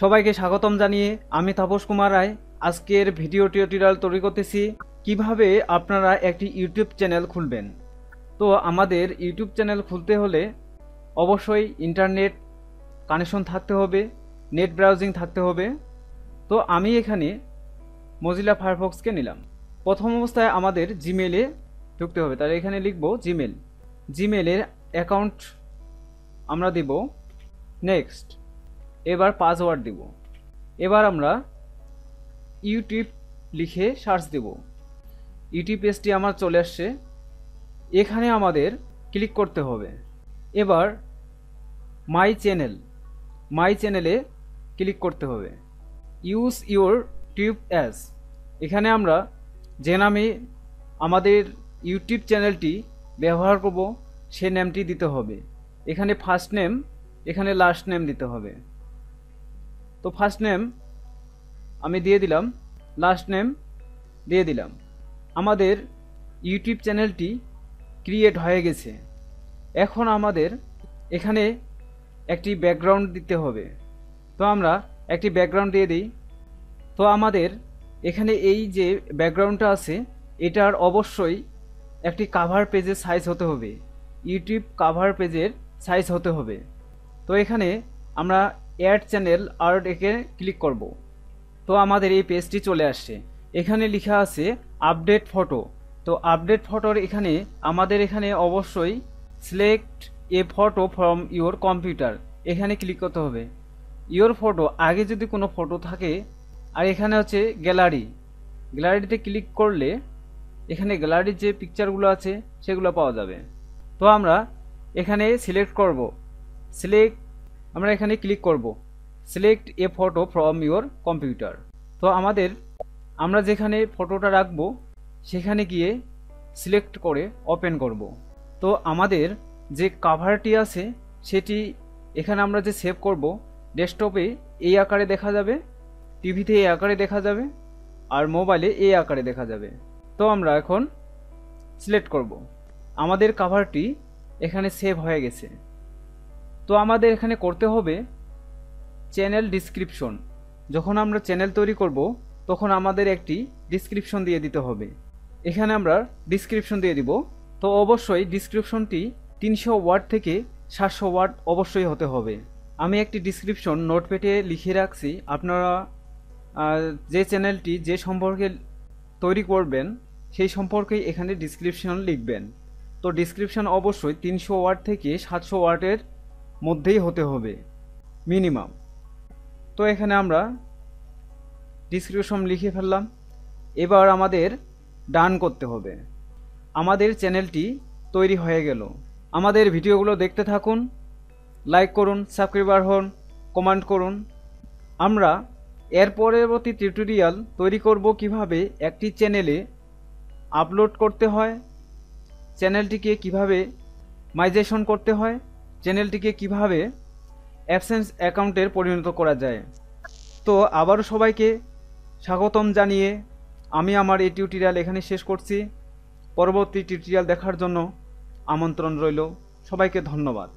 সবাইকে স্বাগতম জানিয়ে আমি তাপস কুমার রায় আজকের ভিডিও টিউটোরিয়াল তৈরি করতেছি কিভাবে আপনারা একটি ইউটিউব চ্যানেল খুলবেন। তো আমাদের ইউটিউব চ্যানেল খুলতে হলে অবশ্যই ইন্টারনেট কানেকশন থাকতে হবে, নেট ব্রাউজিং থাকতে হবে। তো আমি এখানে মজিলা ফায়ারফক্সকে নিলাম। প্রথম অবস্থায় আমাদের জিমেলে ঢুকতে হবে, তাহলে এখানে লিখব জিমেলের অ্যাকাউন্ট আমরা দিব, নেক্সট। এবার পাসওয়ার্ড দিব। এবার আমরা ইউটিউব লিখে সার্চ দেব। ইউটিউব পেজটি আমার চলে আসছে, এখানে আমাদের ক্লিক করতে হবে। এবার মাই চ্যানেলে ক্লিক করতে হবে। ইউজ ইউর টিউব অ্যাজ, এখানে আমরা যে নামে আমাদের ইউটিউব চ্যানেলটি ব্যবহার করব সে নামটি দিতে হবে। এখানে ফার্স্ট নেম, এখানে লাস্ট নেম দিতে হবে। তো ফার্স্ট নেম আমি দিয়ে দিলাম, লাস্ট নেম দিয়ে দিলাম। আমাদের ইউটিউব চ্যানেলটি ক্রিয়েট হয়ে গেছে। এখন আমাদের এখানে একটি ব্যাকগ্রাউন্ড দিতে হবে। তো আমরা একটি ব্যাকগ্রাউন্ড দিয়ে দিই। তো আমাদের এখানে এই যে ব্যাকগ্রাউন্ডটা আছে এটার অবশ্যই একটি কাভার পেজের সাইজ হতে হবে, ইউটিউব কাভার পেজের সাইজ হতে হবে। তো এখানে আমরা অ্যাড চ্যানেল আর্ট একে ক্লিক করব। তো আমাদের এই পেজটি চলে আসছে। এখানে লেখা আছে আপডেট ফটো। তো আপডেট ফটোর এখানে আমাদের এখানে অবশ্যই select A photo from your computer, এখানে ক্লিক করতে হবে। ইওর ফটো, আগে যদি কোনো ফটো থাকে, আর এখানে হচ্ছে গ্যালারিতে ক্লিক করলে এখানে গ্যালারির যে পিকচারগুলো আছে সেগুলো পাওয়া যাবে। তো আমরা এখানে আমরা এখানে ক্লিক করব select A photo from your computer. তো আমরা যেখানে ফটোটা রাখবো সেখানে গিয়ে সিলেক্ট করে ওপেন করব। তো আমাদের যে কাভারটি আছে সেটি এখানে আমরা যে সেভ করব, ডেস্কটপে এই আকারে দেখা যাবে, টিভিতে এই আকারে দেখা যাবে, আর মোবাইলে এই আকারে দেখা যাবে। তো আমরা এখন সিলেক্ট করব। আমাদের কাভারটি এখানে সেভ হয়ে গেছে। তো আমাদের এখানে করতে হবে চ্যানেল ডিসক্রিপশন। যখন আমরা চ্যানেল তৈরি করব তখন আমাদের একটি ডিসক্রিপশন দিয়ে দিতে হবে। এখানে আমরা ডিসক্রিপশন দিয়ে দিব। তো অবশ্যই ডিসক্রিপশনটি 300 ওয়ার্ড থেকে 700 ওয়ার্ড অবশ্যই হতে হবে। আমি একটি ডিসক্রিপশন নোটপ্যাডে লিখে রাখছি। আপনারা যে চ্যানেলটি যে সম্পর্কে তৈরি করবেন সেই সম্পর্কেই এখানে ডিসক্রিপশন লিখবেন। তো ডিসক্রিপশন অবশ্যই 300 ওয়ার্ড থেকে 700 ওয়ার্ডের মধ্যেই হতে হবে মিনিমাম। তো এখানে আমরা ডিসক্রিপশন লিখে ফেললাম। এবার আমাদের ডান করতে হবে। আমাদের চ্যানেলটি তৈরি হয়ে গেল। আমাদের ভিডিওগুলো দেখতে থাকুন, লাইক করুন, সাবস্ক্রাইবার হন, কমেন্ট করুন। আমরা এর পরবর্তী টিউটোরিয়াল তৈরি করব কিভাবে একটি চ্যানেলে আপলোড করতে হয়, চ্যানেলটিকে কিভাবে মাইগ্রেশন করতে হয়, চ্যানেলটিকে কিভাবে অ্যাডসেন্স অ্যাকাউন্টের পরিণত করা যায়। তো আবারও সবাইকে স্বাগতম জানিয়ে আমি আমার এই টিউটোরিয়াল এখানে শেষ করছি। পরবর্তী টিউটোরিয়াল দেখার জন্য আমন্ত্রণ রইল। সবাইকে ধন্যবাদ।